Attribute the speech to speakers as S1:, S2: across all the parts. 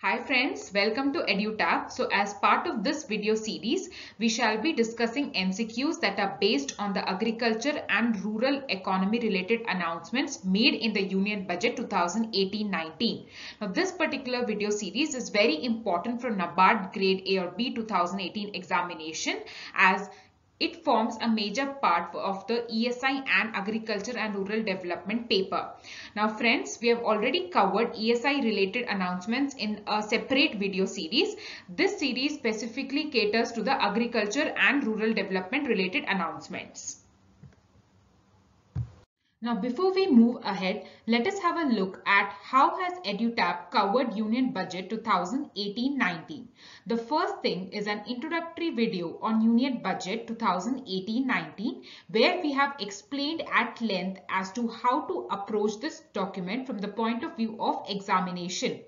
S1: Hi friends, welcome to EduTap. So as part of this video series, we shall be discussing MCQs that are based on the agriculture and rural economy related announcements made in the Union Budget 2018-19. Now this particular video series is very important for NABARD Grade A or B 2018 examination, as it forms a major part of the ESI and Agriculture and Rural Development paper. Now friends, we have already covered ESI related announcements in a separate video series. This series specifically caters to the agriculture and rural development related announcements. Now before we move ahead, let us have a look at how has EduTap covered Union Budget 2018-19. The first thing is an introductory video on Union Budget 2018-19 where we have explained at length as to how to approach this document from the point of view of examination.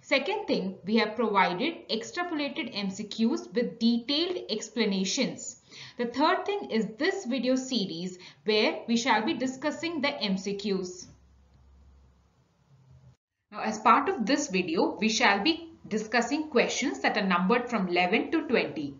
S1: Second thing, we have provided extrapolated MCQs with detailed explanations. The third thing is this video series where we shall be discussing the MCQs. Now, as part of this video, we shall be discussing questions that are numbered from 11 to 20.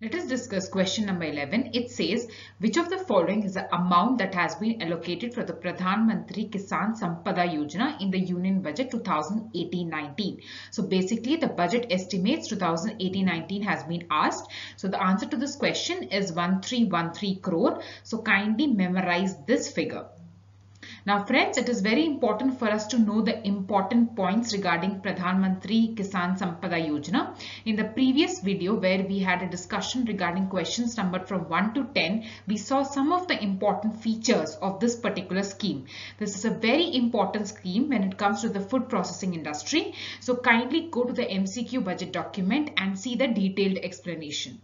S1: Let us discuss question number 11. It says, which of the following is the amount that has been allocated for the Pradhan Mantri Kisan Sampada Yojana in the Union Budget 2018-19? So basically the budget estimates 2018-19 has been asked. So the answer to this question is 1313 crore. So kindly memorize this figure. Now friends, it is very important for us to know the important points regarding Pradhan Mantri Kisan Sampada Yojana. In the previous video where we had a discussion regarding questions numbered from 1 to 10, we saw some of the important features of this particular scheme. This is a very important scheme when it comes to the food processing industry. So kindly go to the MCQ budget document and see the detailed explanation.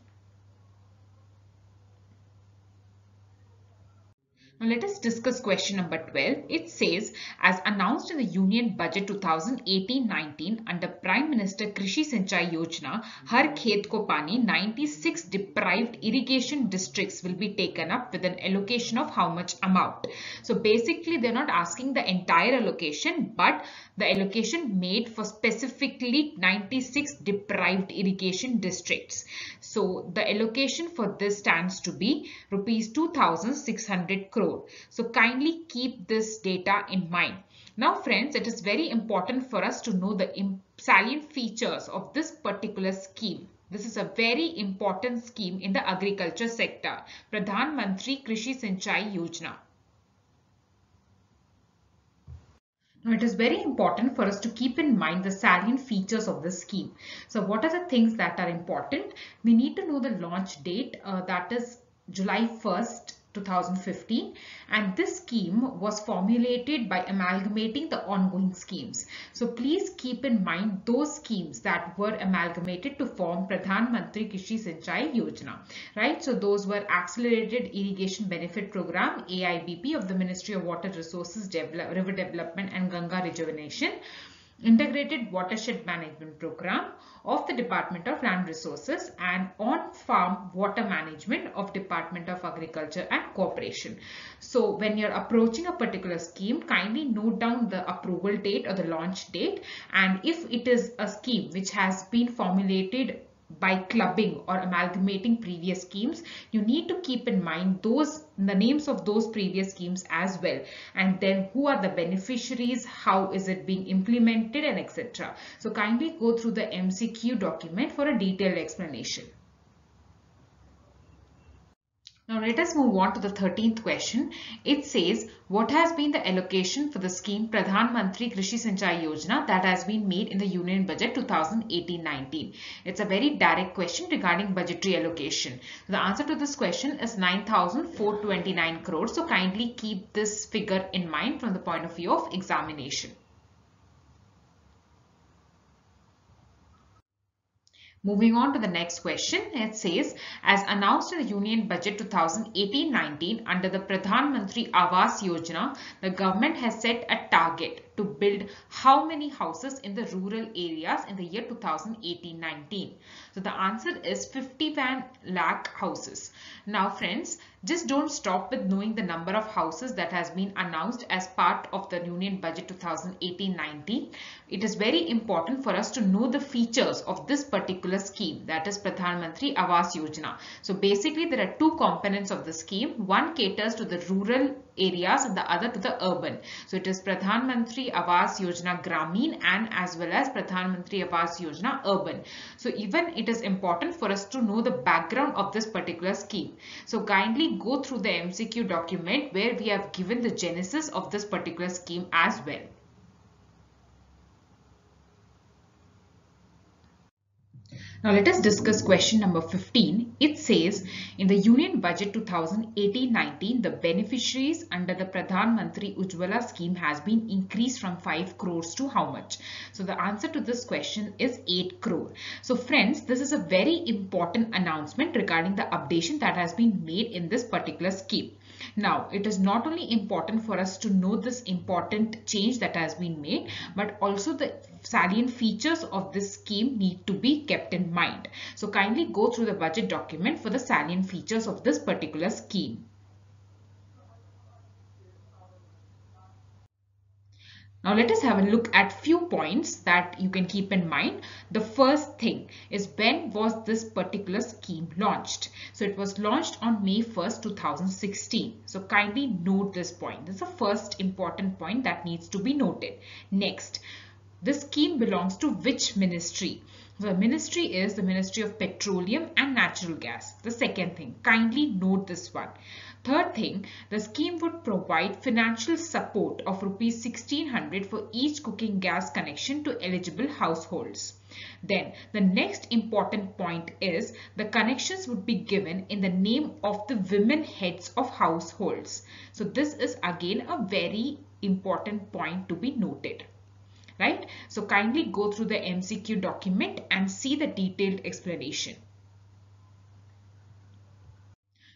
S1: Now let us discuss question number 12. It says, as announced in the Union Budget 2018-19 under Prime Minister Krishi Sinchayee Yojana, Har Khet Ko Pani, 96 deprived irrigation districts will be taken up with an allocation of how much amount. So basically they're not asking the entire allocation, but the allocation made for specifically 96 deprived irrigation districts. So the allocation for this stands to be rupees 2,600 crore. So kindly keep this data in mind. Now friends, it is very important for us to know the salient features of this particular scheme. This is a very important scheme in the agriculture sector, Pradhan Mantri Krishi Sinchayee Yojana. Now, it is very important for us to keep in mind the salient features of this scheme. So what are the things that are important? We need to know the launch date, that is July 1st. 2015, and this scheme was formulated by amalgamating the ongoing schemes. So please keep in mind those schemes that were amalgamated to form Pradhan Mantri Krishi Sinchayee Yojana, right? So those were Accelerated Irrigation Benefit Program, AIBP of the Ministry of Water Resources, River Development and Ganga Rejuvenation, Integrated Watershed Management Program of the Department of Land Resources, and On-Farm Water Management of Department of Agriculture and Cooperation. So when you're approaching a particular scheme, kindly note down the approval date or the launch date, and if it is a scheme which has been formulated by clubbing or amalgamating previous schemes, you need to keep in mind the names of those previous schemes as well, and then who are the beneficiaries, how is it being implemented, and etc. So kindly go through the MCQ document for a detailed explanation. Now let us move on to the 13th question. It says, what has been the allocation for the scheme Pradhan Mantri Krishi Sinchayee Yojana that has been made in the Union Budget 2018-19? It's a very direct question regarding budgetary allocation. The answer to this question is 9,429 crores. So kindly keep this figure in mind from the point of view of examination. Moving on to the next question, it says, as announced in the Union Budget 2018-19 under the Pradhan Mantri Awas Yojana, the government has set a target to build how many houses in the rural areas in the year 2018-19? So the answer is 51 lakh houses. Now friends, just don't stop with knowing the number of houses that has been announced as part of the Union Budget 2018-19. It is very important for us to know the features of this particular scheme, that is Pradhan Mantri Awas Yojana. So basically there are two components of the scheme. One caters to the rural areas and the other to the urban. So it is Pradhan Mantri Awas Yojana Gramin and as well as Pradhan Mantri Awas Yojana Urban. So even it is important for us to know the background of this particular scheme. So kindly go through the MCQ document where we have given the genesis of this particular scheme as well. Now let us discuss question number 15. It says in the Union Budget 2018-19, the beneficiaries under the Pradhan Mantri Ujjwala scheme has been increased from 5 crores to how much? So the answer to this question is 8 crore. So friends, this is a very important announcement regarding the updation that has been made in this particular scheme. Now, it is not only important for us to know this important change that has been made, but also the salient features of this scheme need to be kept in mind. So kindly go through the budget document for the salient features of this particular scheme. Now let us have a look at few points that you can keep in mind. The first thing is, when was this particular scheme launched? So it was launched on May 1st, 2016. So kindly note this point. This is the first important point that needs to be noted. Next, this scheme belongs to which ministry? The ministry is the Ministry of Petroleum and Natural Gas. The second thing, kindly note this one. Third thing, the scheme would provide financial support of rupees 1600 for each cooking gas connection to eligible households. Then the next important point is, the connections would be given in the name of the women heads of households. So this is again a very important point to be noted. Right? So kindly go through the MCQ document and see the detailed explanation.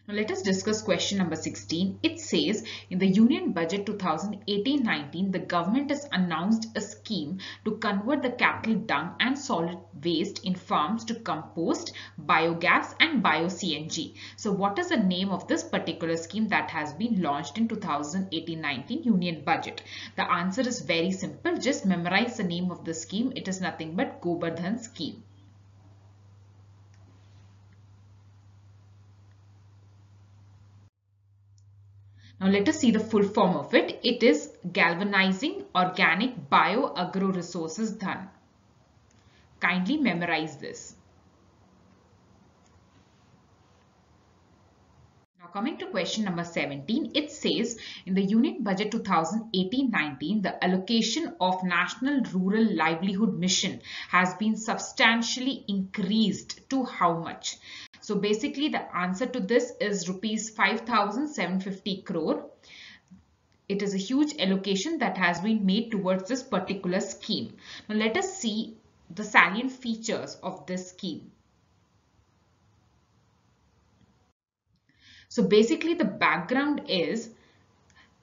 S1: Now let us discuss question number 16. It says in the Union Budget 2018-19, the government has announced a scheme to convert the cattle dung and solid waste in farms to compost, biogas and bio-CNG. So what is the name of this particular scheme that has been launched in 2018-19 Union Budget? The answer is very simple. Just memorize the name of the scheme. It is nothing but GOBAR-DHAN scheme. Now let us see the full form of it. It is Galvanizing Organic Bio-Agro Resources DHAN. Kindly memorize this. Now coming to question number 17, it says in the Union Budget 2018-19, the allocation of National Rural Livelihood Mission has been substantially increased to how much? So basically the answer to this is rupees 5,750 crore. It is a huge allocation that has been made towards this particular scheme. Now let us see the salient features of this scheme. So basically the background is,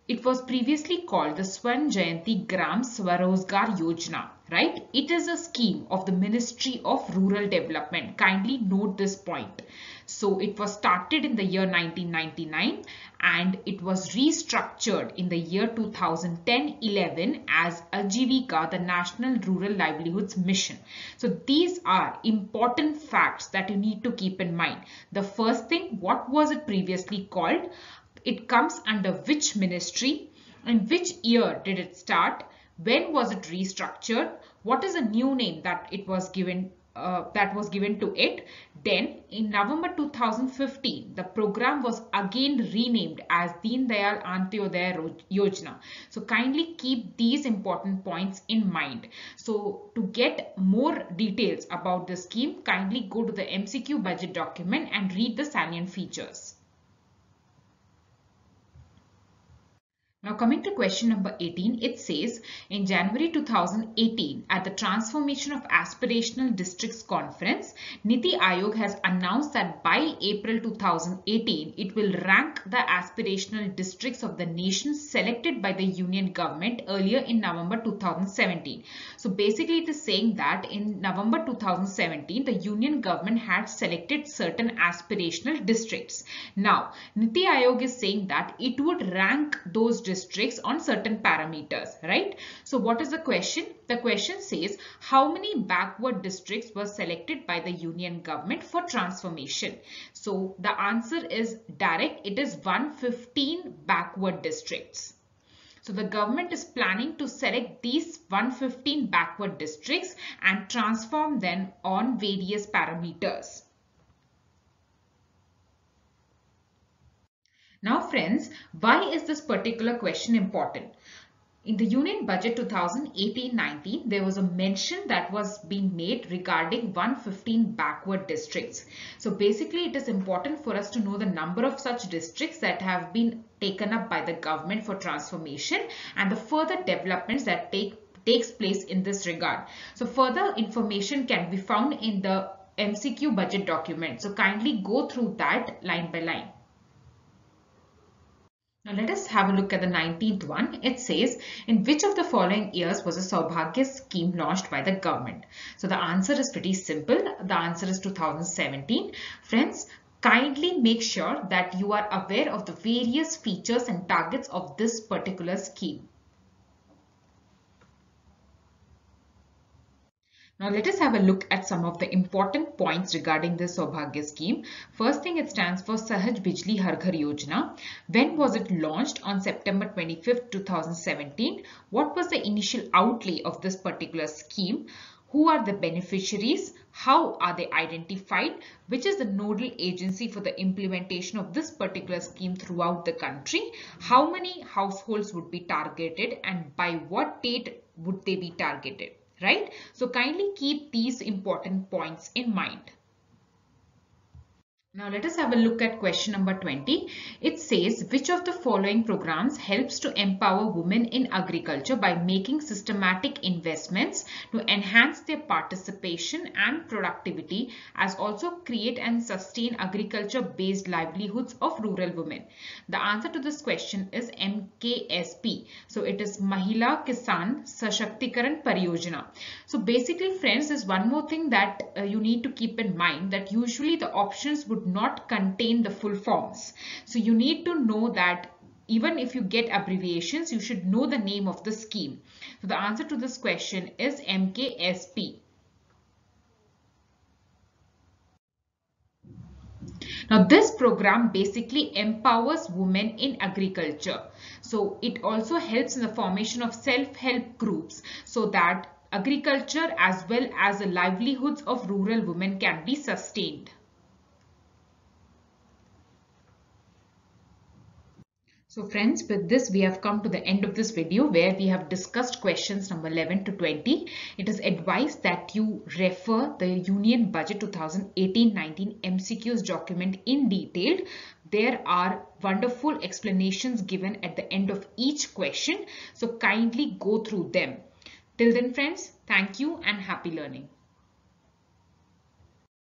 S1: it was previously called the Swarn Jayanti Gram Swarozgar Yojana, right? It is a scheme of the Ministry of Rural Development. Kindly note this point. So it was started in the year 1999 and it was restructured in the year 2010-11 as Ajivika, the National Rural Livelihoods Mission. So these are important facts that you need to keep in mind. The first thing, what was it previously called? It comes under which ministry, and which year did it start, when was it restructured, what is the new name that it was given to it. Then in November 2015, the program was again renamed as Deen Dayal Antyodaya Yojana. So kindly keep these important points in mind. So to get more details about the scheme, kindly go to the MCQ budget document and read the salient features. Now coming to question number 18, it says in January 2018 at the Transformation of Aspirational Districts Conference, Niti Aayog has announced that by April 2018, it will rank the aspirational districts of the nation selected by the union government earlier in November 2017. So basically it is saying that in November 2017, the union government had selected certain aspirational districts. Now Niti Aayog is saying that it would rank those districts on certain parameters, right? So what is the question? The question says how many backward districts were selected by the union government for transformation? So the answer is direct. It is 115 backward districts. So the government is planning to select these 115 backward districts and transform them on various parameters. Now friends, why is this particular question important? In the Union Budget 2018-19, there was a mention that was being made regarding 115 backward districts. So basically it is important for us to know the number of such districts that have been taken up by the government for transformation and the further developments that takes place in this regard. So further information can be found in the MCQ budget document. So kindly go through that line by line. Now let us have a look at the 19th one. It says, in which of the following years was a Saubhagya scheme launched by the government? So the answer is pretty simple. The answer is 2017. Friends, kindly make sure that you are aware of the various features and targets of this particular scheme. Now let us have a look at some of the important points regarding this Saubhagya scheme. First thing, it stands for Sahaj Bijli Har Ghar Yojana. When was it launched? On September 25th, 2017. What was the initial outlay of this particular scheme? Who are the beneficiaries? How are they identified? Which is the nodal agency for the implementation of this particular scheme throughout the country? How many households would be targeted and by what date would they be targeted? Right? So kindly keep these important points in mind. Now let us have a look at question number 20. It says, which of the following programs helps to empower women in agriculture by making systematic investments to enhance their participation and productivity, as also create and sustain agriculture-based livelihoods of rural women? The answer to this question is MKSP. So it is Mahila Kisan Sashaktikaran Pariyojana. So basically friends, there's one more thing that you need to keep in mind, that usually the options would not contain the full forms. So you need to know that even if you get abbreviations, you should know the name of the scheme. So the answer to this question is MKSP. Now this program basically empowers women in agriculture. So it also helps in the formation of self-help groups so that agriculture as well as the livelihoods of rural women can be sustained. So friends, with this we have come to the end of this video where we have discussed questions number 11 to 20. It is advised that you refer the Union Budget 2018-19 MCQs document in detail. There are wonderful explanations given at the end of each question. So kindly go through them. Till then friends, thank you and happy learning.